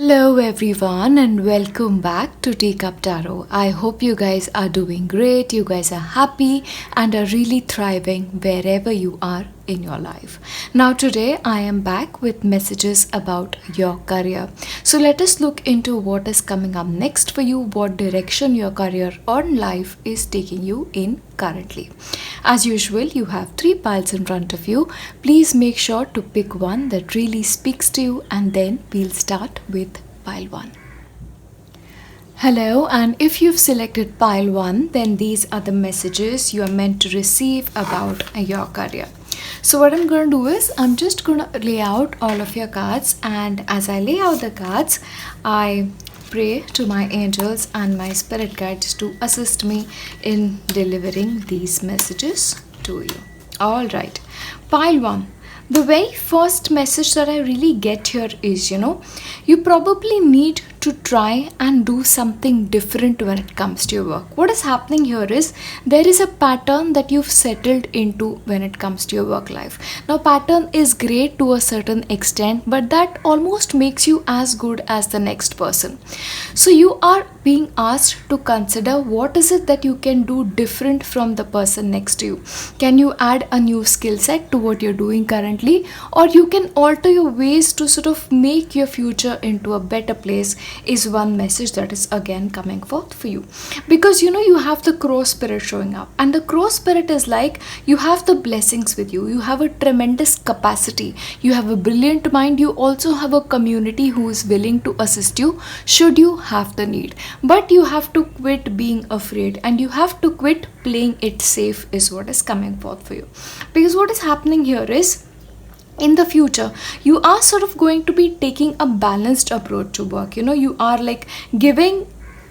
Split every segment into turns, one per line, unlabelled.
Hello everyone and welcome back to Teacup Tarot. I hope you guys are doing great, you guys are happy and are really thriving wherever you are in your life. Now today I am back with messages about your career. So let us look into what is coming up next for you, what direction your career or life is taking you in currently. As usual, you have 3 piles in front of you. Please make sure to pick one that really speaks to you and then we'll start with pile 1. Hello, and if you've selected pile 1, then these are the messages you are meant to receive about your career. So what I'm going to do is I'm just going to lay out all of your cards, and as I lay out the cards, I pray to my angels and my spirit guides to assist me in delivering these messages to you. All right, pile 1. The very first message that I really get here is, you probably need to try and do something different when it comes to your work. What is happening here is there is a pattern that you've settled into when it comes to your work life. Now, pattern is great to a certain extent, but that almost makes you as good as the next person. So you are being asked to consider what is it that you can do different from the person next to you. Can you add a new skill set to what you're doing currently, or you can alter your ways to sort of make your future into a better place, is one message that is again coming forth for you. Because you have the crow spirit showing up, and the crow spirit is like you have the blessings with you, you have a tremendous capacity, you have a brilliant mind, you also have a community who is willing to assist you should you have the need. But you have to quit being afraid and you have to quit playing it safe, is what is coming forth for you. Because what is happening here is, in the future, you are sort of going to be taking a balanced approach to work. You are like giving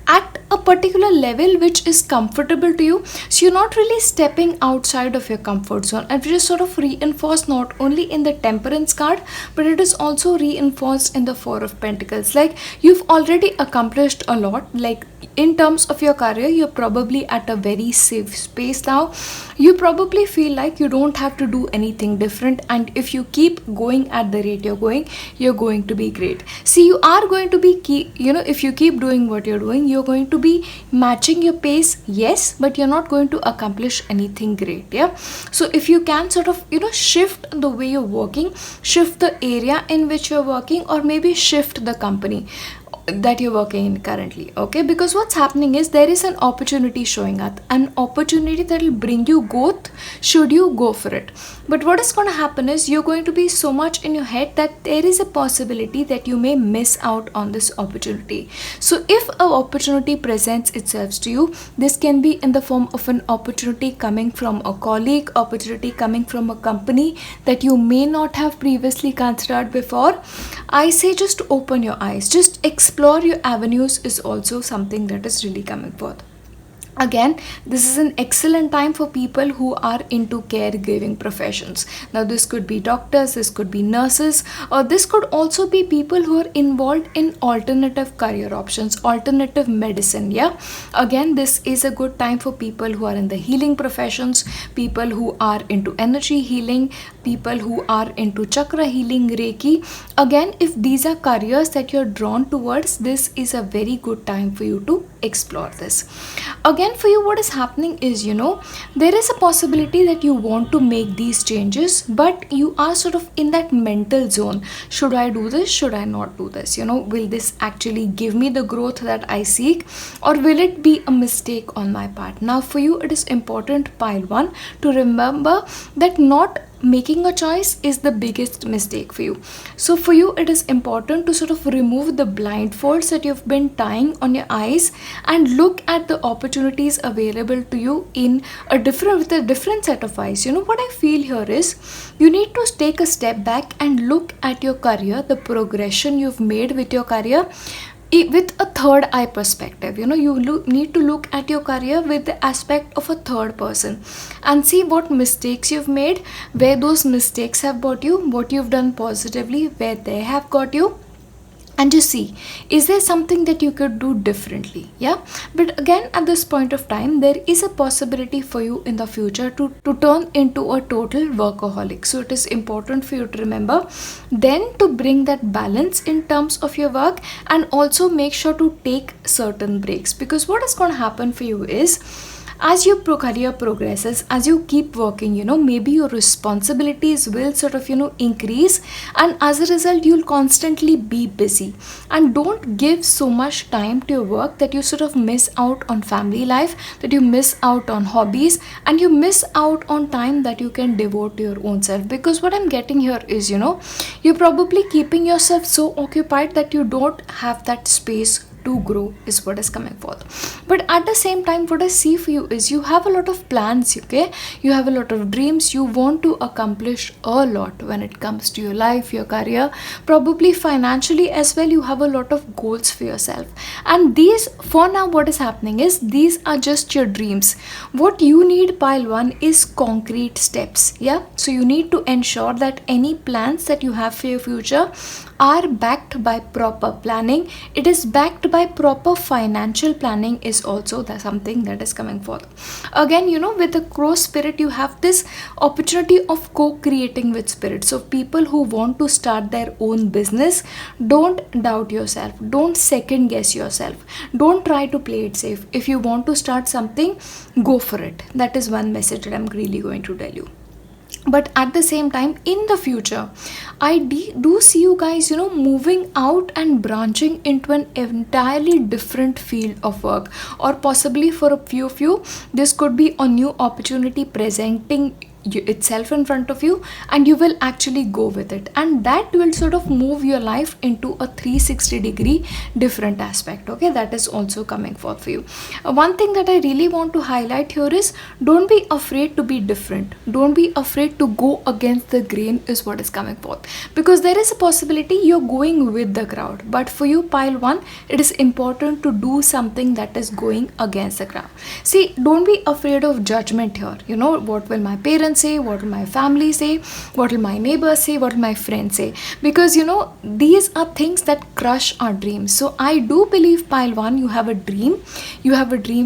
at a particular level which is comfortable to you. So you're not really stepping outside of your comfort zone, and which is sort of reinforced not only in the Temperance card, but it is also reinforced in the Four of Pentacles. Like you've already accomplished a lot. Like in terms of your career, you're probably at a very safe space now. You probably feel like you don't have to do anything different, and if you keep going at the rate you're going to be great. See, you are going to be if you keep doing what you're doing, you're going to be matching your pace, yes, but you're not going to accomplish anything great. Yeah, so if you can sort of shift the way you're working, shift the area in which you're working, or maybe shift the company that you're working in currently. Okay, because what's happening is there is an opportunity showing up, an opportunity that will bring you growth should you go for it. But what is going to happen is you're going to be so much in your head that there is a possibility that you may miss out on this opportunity. So if an opportunity presents itself to you, this can be in the form of an opportunity coming from a colleague, opportunity coming from a company that you may not have previously considered before. I say just open your eyes, just explore your avenues, is also something that is really coming forth. Again, this is an excellent time for people who are into caregiving professions. Now, this could be doctors, this could be nurses, or this could also be people who are involved in alternative career options, alternative medicine. Yeah, again, this is a good time for people who are in the healing professions, people who are into energy healing, people who are into chakra healing, Reiki. Again, if these are careers that you're drawn towards, this is a very good time for you to explore this. Again, for you, what is happening is, there is a possibility that you want to make these changes, but you are sort of in that mental zone. Should I do this? Should I not do this? Will this actually give me the growth that I seek, or will it be a mistake on my part? Now, for you, it is important, pile 1, to remember that not making a choice is the biggest mistake for you. So for you, it is important to sort of remove the blindfolds that you've been tying on your eyes and look at the opportunities available to you with a different set of eyes. What I feel here is you need to take a step back and look at your career, the progression you've made with your career, with a third eye perspective. You need to look at your career with the aspect of a third person and see what mistakes you've made, where those mistakes have brought you, what you've done positively, where they have got you, and to see, is there something that you could do differently? Yeah, but again, at this point of time, there is a possibility for you in the future to turn into a total workaholic. So it is important for you to remember then to bring that balance in terms of your work, and also make sure to take certain breaks, because what is going to happen for you is, as your career progresses, as you keep working, maybe your responsibilities will sort of increase, and as a result you'll constantly be busy, and don't give so much time to your work that you sort of miss out on family life, that you miss out on hobbies, and you miss out on time that you can devote to your own self. Because what I'm getting here is, you're probably keeping yourself so occupied that you don't have that space to grow, is what is coming forth. But at the same time, what I see for you is, you have a lot of plans, okay? You have a lot of dreams, you want to accomplish a lot when it comes to your life, your career, probably financially as well. You have a lot of goals for yourself, and these, for now, what is happening is, these are just your dreams. What you need, pile 1, is concrete steps. Yeah, so you need to ensure that any plans that you have for your future are backed by proper planning. It is backed by proper financial planning, is also something that is coming forth. Again, with the crow spirit, you have this opportunity of co-creating with spirit. So people who want to start their own business, don't doubt yourself, don't second guess yourself, don't try to play it safe. If you want to start something, go for it. That is one message that I'm really going to tell you. But at the same time, in the future, I do see you guys, moving out and branching into an entirely different field of work, or possibly for a few of you, this could be a new opportunity presenting itself in front of you, and you will actually go with it, and that will sort of move your life into a 360-degree different aspect. Okay, that is also coming forth for you. One thing that I really want to highlight here is, don't be afraid to be different, don't be afraid to go against the grain, is what is coming forth, because there is a possibility you're going with the crowd, but for you, pile 1, it is important to do something that is going against the crowd. See, don't be afraid of judgment here. What will my parents say, what will my family say, what will my neighbors say, what will my friends say, because these are things that crush our dreams. So I do believe, pile 1, you have a dream,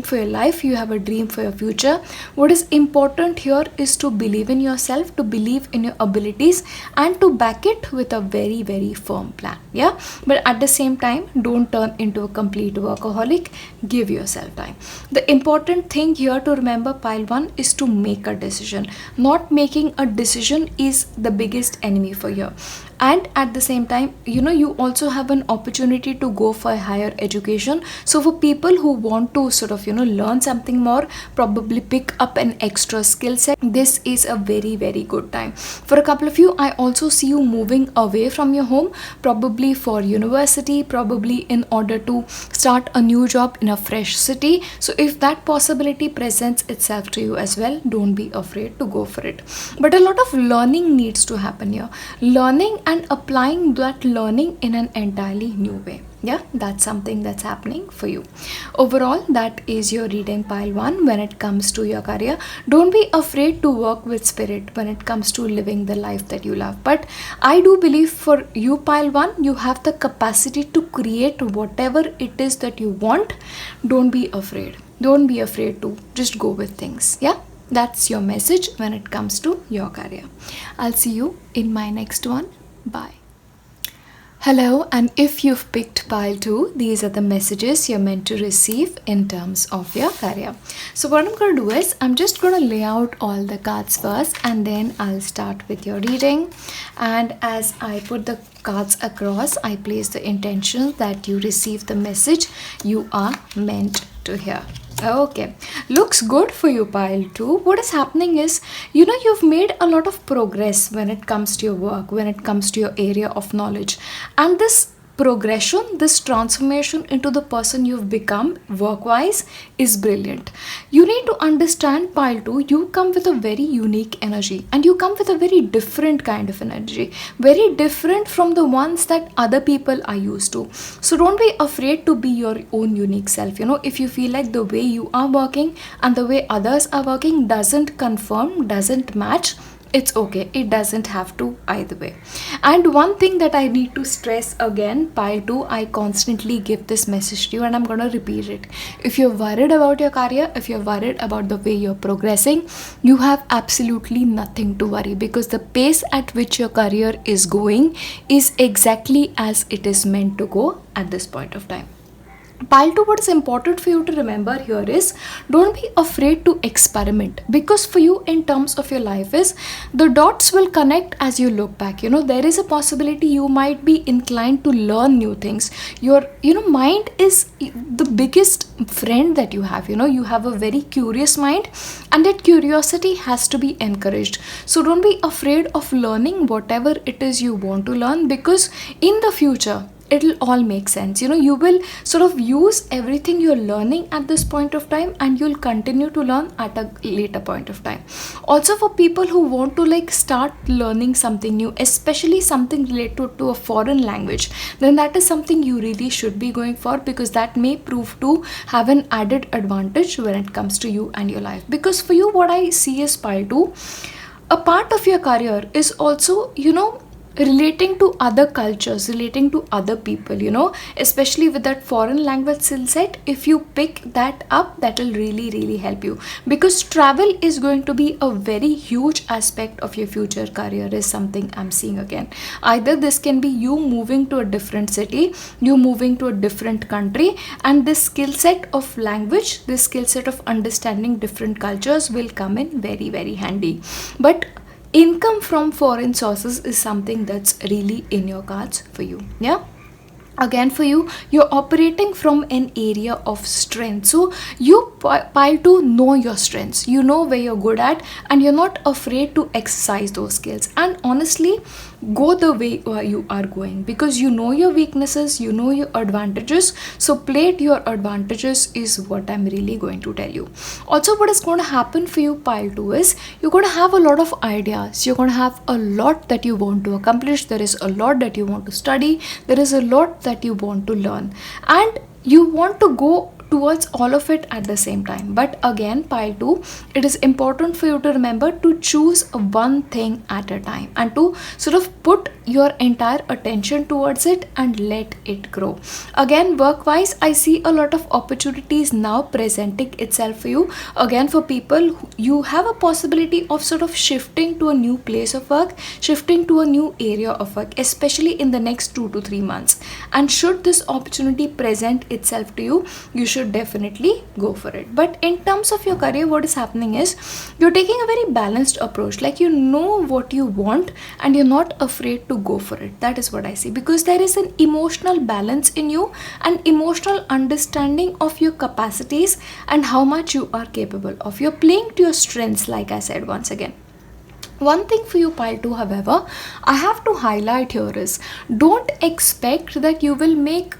for your life, you have a dream for your future. What is important here is to believe in yourself, to believe in your abilities, and to back it with a very, very firm plan. Yeah, but at the same time, don't turn into a complete workaholic. Give yourself time. The important thing here to remember, pile 1, is to make a decision. Not making a decision is the biggest enemy for you. And at the same time, you also have an opportunity to go for higher education. So for people who want to sort of learn something more, probably pick up an extra skill set, this is a very, very good time. For a couple of you, I also see you moving away from your home, probably for university, probably in order to start a new job in a fresh city. So if that possibility presents itself to you as well, don't be afraid to go for it. But a lot of learning needs to happen here, learning and applying that learning in an entirely new way. Yeah, that's something that's happening for you. Overall, that is your reading, pile 1, when it comes to your career. Don't be afraid to work with spirit when it comes to living the life that you love. But I do believe for you, pile 1, you have the capacity to create whatever it is that you want. Don't be afraid. Don't be afraid to just go with things. Yeah, that's your message when it comes to your career. I'll see you in my next one. Bye. Hello, and if you've picked pile 2, these are the messages you're meant to receive in terms of your career. So what I'm going to do is, I'm just going to lay out all the cards first, and then I'll start with your reading. And as I put the cards across, I place the intention that you receive the message you are meant to hear. Okay, looks good for you, pile 2. What is happening is, you've made a lot of progress when it comes to your work, when it comes to your area of knowledge, and this progression, this transformation into the person you've become work-wise is brilliant. You need to understand, pile 2, you come with a very unique energy, and you come with a very different kind of energy, very different from the ones that other people are used to. So don't be afraid to be your own unique self. If you feel like the way you are working and the way others are working doesn't confirm, doesn't match, It's okay, it doesn't have to either way. And one thing that I need to stress again, pile 2, I constantly give this message to you and I'm going to repeat it. If you're worried about your career, if you're worried about the way you're progressing, you have absolutely nothing to worry, because the pace at which your career is going is exactly as it is meant to go at this point of time. Pile 2, what is important for you to remember here is, don't be afraid to experiment, because for you in terms of your life is, the dots will connect as you look back. There is a possibility you might be inclined to learn new things. Your mind is the biggest friend that you have. You have a very curious mind, and that curiosity has to be encouraged. So don't be afraid of learning whatever it is you want to learn, because in the future it'll all make sense. You will sort of use everything you're learning at this point of time, and you'll continue to learn at a later point of time. Also, for people who want to start learning something new, especially something related to a foreign language, then that is something you really should be going for, because that may prove to have an added advantage when it comes to you and your life. Because for you, what I see is, pile 2, a part of your career is also relating to other cultures, relating to other people, especially with that foreign language skill set. If you pick that up, that will really, really help you, because travel is going to be a very huge aspect of your future career, is something I'm seeing again. Either this can be you moving to a different city, you moving to a different country, and this skill set of language, this skill set of understanding different cultures will come in very, very handy. But income from foreign sources is something that's really in your cards for you. Yeah, again, for you, you're operating from an area of strength. So you pile to know your strengths, you know where you're good at, and you're not afraid to exercise those skills. And honestly, go the way you are going, because you know your weaknesses, you know your advantages. So play to your advantages is what I'm really going to tell you. Also, what is going to happen for you, pile 2, is you're going to have a lot of ideas, you're going to have a lot that you want to accomplish, there is a lot that you want to study, there is a lot that you want to learn, and you want to go towards all of it at the same time. But again, pile 2, it is important for you to remember to choose one thing at a time, and to sort of put your entire attention towards it and let it grow. Again, work wise, I see a lot of opportunities now presenting itself for you. Again, for people, you have a possibility of sort of shifting to a new place of work, shifting to a new area of work, especially in the next 2 to 3 months. And should this opportunity present itself to you, you should definitely go for it. But in terms of your career, what is happening is, you're taking a very balanced approach. You know what you want, and you're not afraid to go for it. That is what I see, because there is an emotional balance in you, an emotional understanding of your capacities and how much you are capable of. You're playing to your strengths, like I said once again. One thing for you, pile 2, however, I have to highlight here is, don't expect that you will make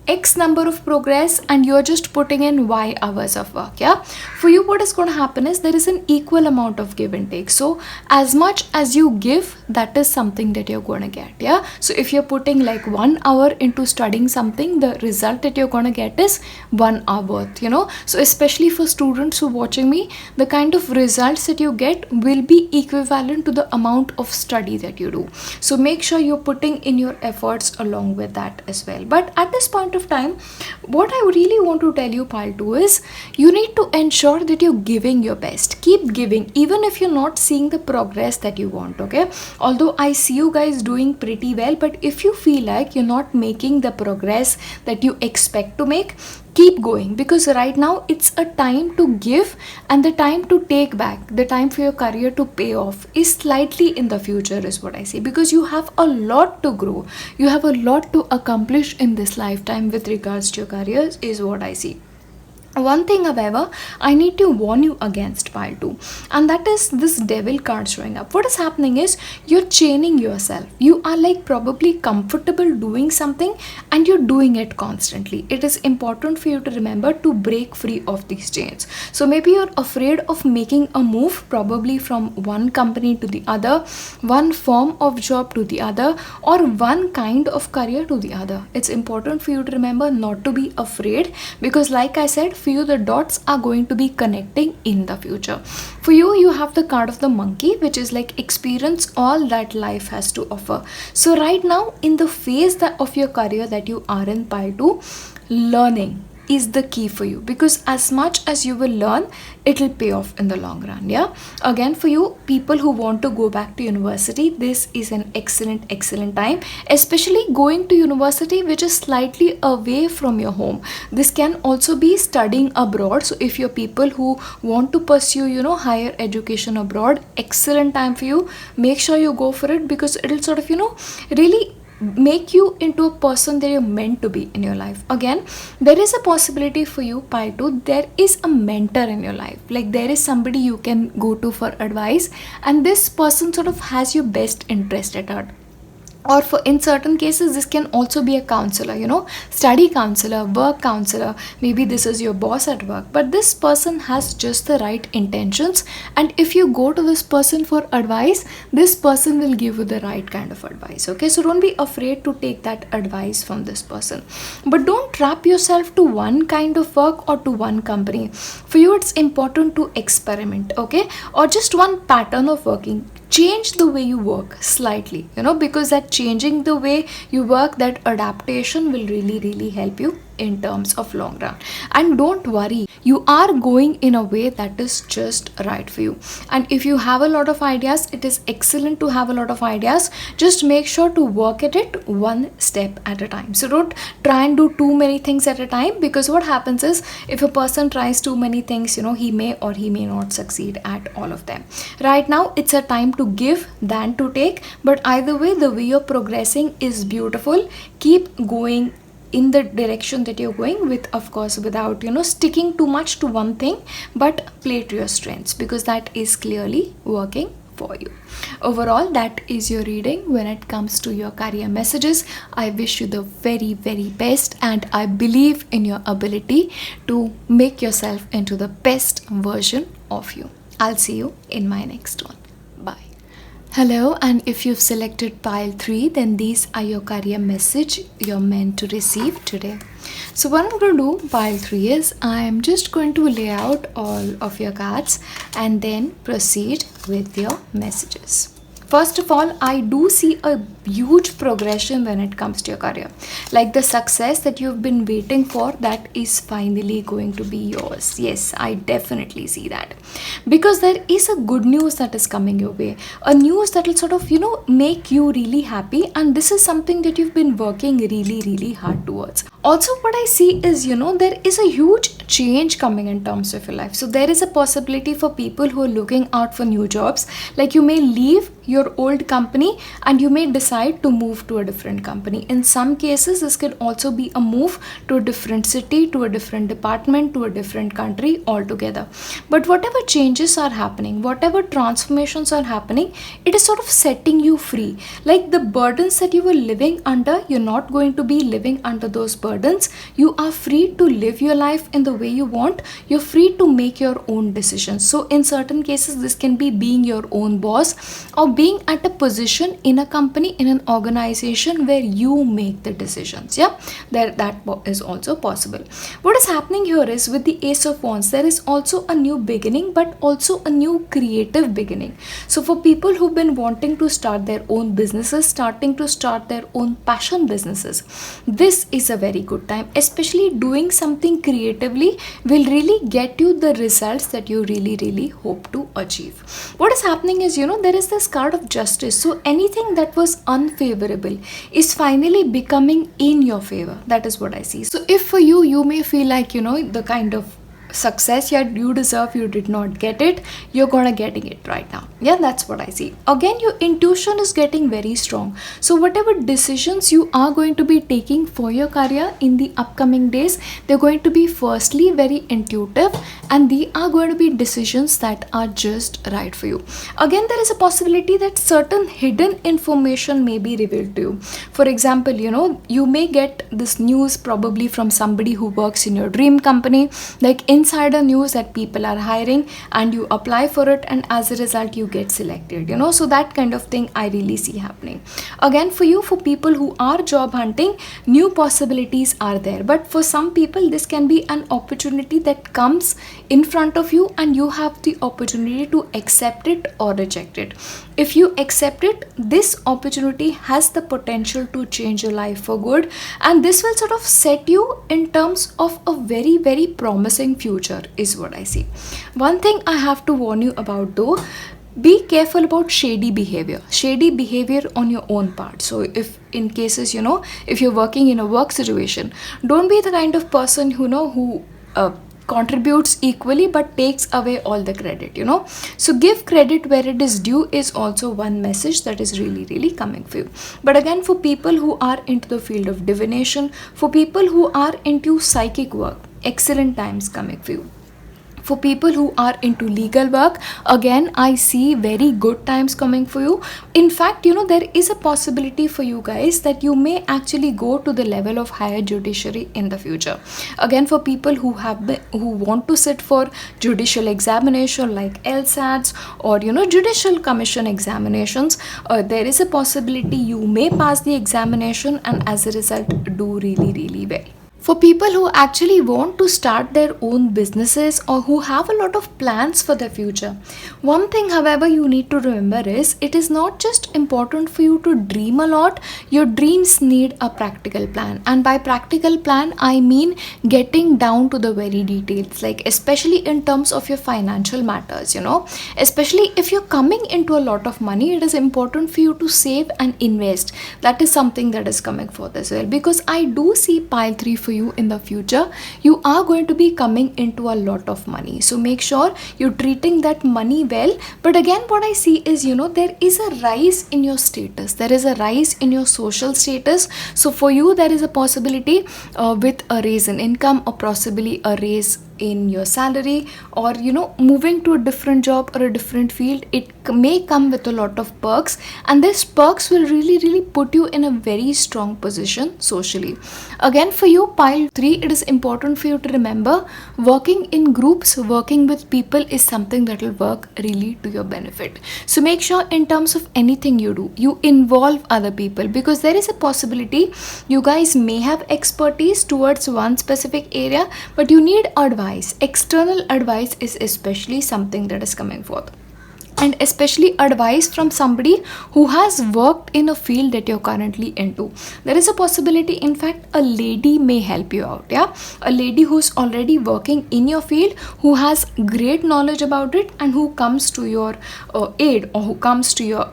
X number of progress and you're just putting in Y hours of work. Yeah, for you, what is going to happen is, there is an equal amount of give and take. So as much as you give, that is something that you're going to get. Yeah, so if you're putting 1 hour into studying something, the result that you're going to get is 1 hour worth. So especially for students who are watching me, the kind of results that you get will be equivalent to the amount of study that you do. So make sure you're putting in your efforts along with that as well. But at this point of time, what I really want to tell you, pile 2, is you need to ensure that you're giving your best. Keep giving, even if you're not seeing the progress that you want. Okay, although I see you guys doing pretty well, but if you feel like you're not making the progress that you expect to make, keep going, because right now it's a time to give, and the time to take back, the time for your career to pay off is slightly in the future, is what I see, because you have a lot to grow, you have a lot to accomplish in this lifetime with regards to your careers, is what I see. One thing, however, I need to warn you against, pile 2, and that is this devil card showing up. What is happening is, you're chaining yourself. You are probably comfortable doing something and you're doing it constantly. It is important for you to remember to break free of these chains. So maybe you're afraid of making a move, probably from one company to the other, one form of job to the other, or one kind of career to the other. It's important for you to remember not to be afraid, because like I said, for you the dots are going to be connecting in the future. For you, you have the card of the monkey, which is like experience all that life has to offer. So right now in the phase of your career that you are in pile 2, learning is the key for you, because as much as you will learn, it will pay off in the long run. Yeah, again, for you people who want to go back to university, this is an excellent time, especially going to university which is slightly away from your home. This can also be studying abroad. So if you're people who want to pursue, higher education abroad, excellent time for you. Make sure you go for it, because it'll sort of, really make you into a person that you're meant to be in your life. Again, there is a possibility for you, pile 2, there is a mentor in your life. Like there is somebody you can go to for advice, and this person sort of has your best interest at heart. Or for in certain cases, this can also be a counselor, study counselor, work counselor. Maybe this is your boss at work, but this person has just the right intentions, and if you go to this person for advice, this person will give you the right kind of advice. Okay, so don't be afraid to take that advice from this person, but don't trap yourself to one kind of work or to one company. For you, it's important to experiment, okay, or just one pattern of working. Change the way you work slightly, because that changing the way you work, that adaptation will really help you in terms of long run. And don't worry, you are going in a way that is just right for you. And if you have a lot of ideas, it is excellent to have a lot of ideas. Just make sure to work at it one step at a time. So don't try and do too many things at a time, because what happens is, if a person tries too many things, he may or he may not succeed at all of them. Right now it's a time to give than to take, but either way, the way you're progressing is beautiful. Keep going in the direction that you're going with, of course, without sticking too much to one thing, but play to your strengths, because that is clearly working for you. Overall, that is your reading when it comes to your career messages. I wish you the very best, and I believe in your ability to make yourself into the best version of you. I'll see you in my next one. Bye. Hello, and if you've selected pile 3, then these are your career message you're meant to receive today. So what I'm going to do, pile 3, is I'm just going to lay out all of your cards and then proceed with your messages. First of all, I do see a huge progression when it comes to your career. Like the success that you've been waiting for, that is finally going to be yours. Yes, I definitely see that. Because there is a good news that is coming your way. A news that will sort of, make you really happy. And this is something that you've been working really hard towards. Also, what I see is, there is a huge change coming in terms of your life. So there is a possibility for people who are looking out for new jobs. Like you may leave your old company and you may decide to move to a different company. In some cases, this could also be a move to a different city, to a different department, to a different country altogether. But whatever changes are happening, whatever transformations are happening, it is sort of setting you free. Like the burdens that you were living under, you're not going to be living under those burdens. You are free to live your life in the way you want. You're free to make your own decisions. So in certain cases, this can be being your own boss, or being at a position in a company, in an organization where you make the decisions. Yeah, that is also possible. What is happening here is, with the Ace of Wands, there is also a new beginning, but also a new creative beginning. So for people who've been wanting to start their own businesses, starting to start their own passion businesses, this is a very good time. Especially doing something creatively will really get you the results that you really hope to achieve. What is happening is, there is this card of Justice. So anything that was unfavorable is finally becoming in your favor. That is what I see. So if for you, you may feel like, the kind of success you deserve, you did not get it, you're gonna getting it right now. Yeah, that's what I see. Again, your intuition is getting very strong. So whatever decisions you are going to be taking for your career in the upcoming days, they're going to be firstly very intuitive, and they are going to be decisions that are just right for you. Again, there is a possibility that certain hidden information may be revealed to you. For example, you may get this news probably from somebody who works in your dream company. Like in insider news that people are hiring, and you apply for it, and as a result you get selected, so that kind of thing I really see happening. Again, for people who are job hunting, new possibilities are there, but for some people this can be an opportunity that comes in front of you, and you have the opportunity to accept it or reject it. If you accept it, this opportunity has the potential to change your life for good, and this will sort of set you in terms of a very, very promising future, is what I see. One thing I have to warn you about though, be careful about shady behavior on your own part. So if in cases, if you're working in a work situation, don't be the kind of person who contributes equally but takes away all the credit. So give credit where it is due is also one message that is really, really coming for you. But again, for people who are into the field of divination, for people who are into psychic work, excellent times coming for you. For people who are into legal work, again, I see very good times coming for you. In fact, there is a possibility for you guys that you may actually go to the level of higher judiciary in the future. Again, for people who want to sit for judicial examination like LSATs or judicial commission examinations, there is a possibility you may pass the examination and as a result do really, really well. For people who actually want to start their own businesses or who have a lot of plans for the future, one thing, however, you need to remember is it is not just important for you to dream a lot. Your dreams need a practical plan, and by practical plan I mean getting down to the very details, like especially in terms of your financial matters. Especially if you're coming into a lot of money, it is important for you to save and invest. That is something that is coming forth as well, because I do see pile 3 for you in the future. You are going to be coming into a lot of money, so make sure you're treating that money well. But again, what I see is there is a rise in your status, there is a rise in your social status. So for you, there is a possibility with a raise in income or possibly a raise in your salary, or moving to a different job or a different field. It may come with a lot of perks, and these perks will really, really put you in a very strong position socially. Again, for you pile 3, it is important for you to remember working in groups, working with people is something that will work really to your benefit. So make sure in terms of anything you do, you involve other people, because there is a possibility you guys may have expertise towards one specific area, but you need advice. External advice is especially something that is coming forth, and especially advice from somebody who has worked in a field that you're currently into. There is a possibility, in fact, a lady may help you out. A lady who's already working in your field, who has great knowledge about it, and who comes to your aid, or who comes to your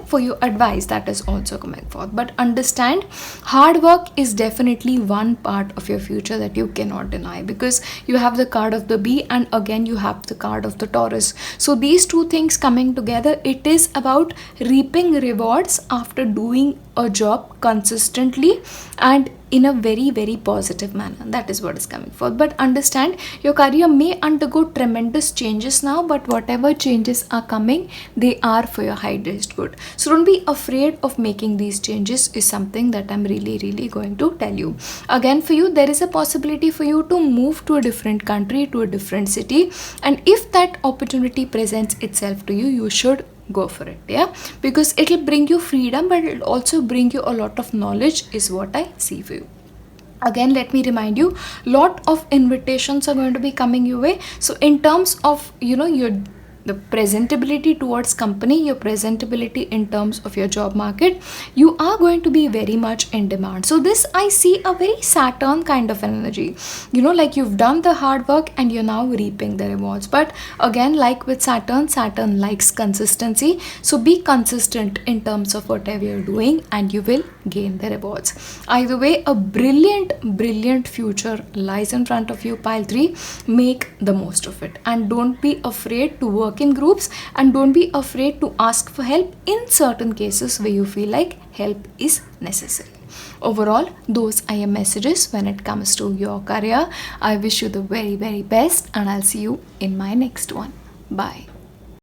for your advice. That is also coming forth. But understand, hard work is definitely one part of your future that you cannot deny, because you have the card of the bee, and again you have the card of the Taurus. So these two things coming together, it is about reaping rewards after doing a job consistently and in a very, very positive manner. That is what is coming forth. But understand, your career may undergo tremendous changes now, but whatever changes are coming, they are for your highest good. So don't be afraid of making these changes, is something that I'm really, really going to tell you. Again, for you, there is a possibility for you to move to a different country, to a different city, and if that opportunity presents itself to you, you should go for it, because it will bring you freedom, but it will also bring you a lot of knowledge, is what I see for you. Again, let me remind you, lot of invitations are going to be coming your way. So in terms of the presentability towards company, your presentability in terms of your job market, you are going to be very much in demand. So this, I see a very Saturn kind of an energy, like you've done the hard work and you're now reaping the rewards. But again, like with Saturn likes consistency. So be consistent in terms of whatever you're doing, and you will gain the rewards. Either way, a brilliant future lies in front of you, pile 3. Make the most of it, and don't be afraid to work in groups, and don't be afraid to ask for help in certain cases where you feel like help is necessary. Overall, those are your messages when it comes to your career. I wish you the very, very best, and I'll see you in my next one. Bye.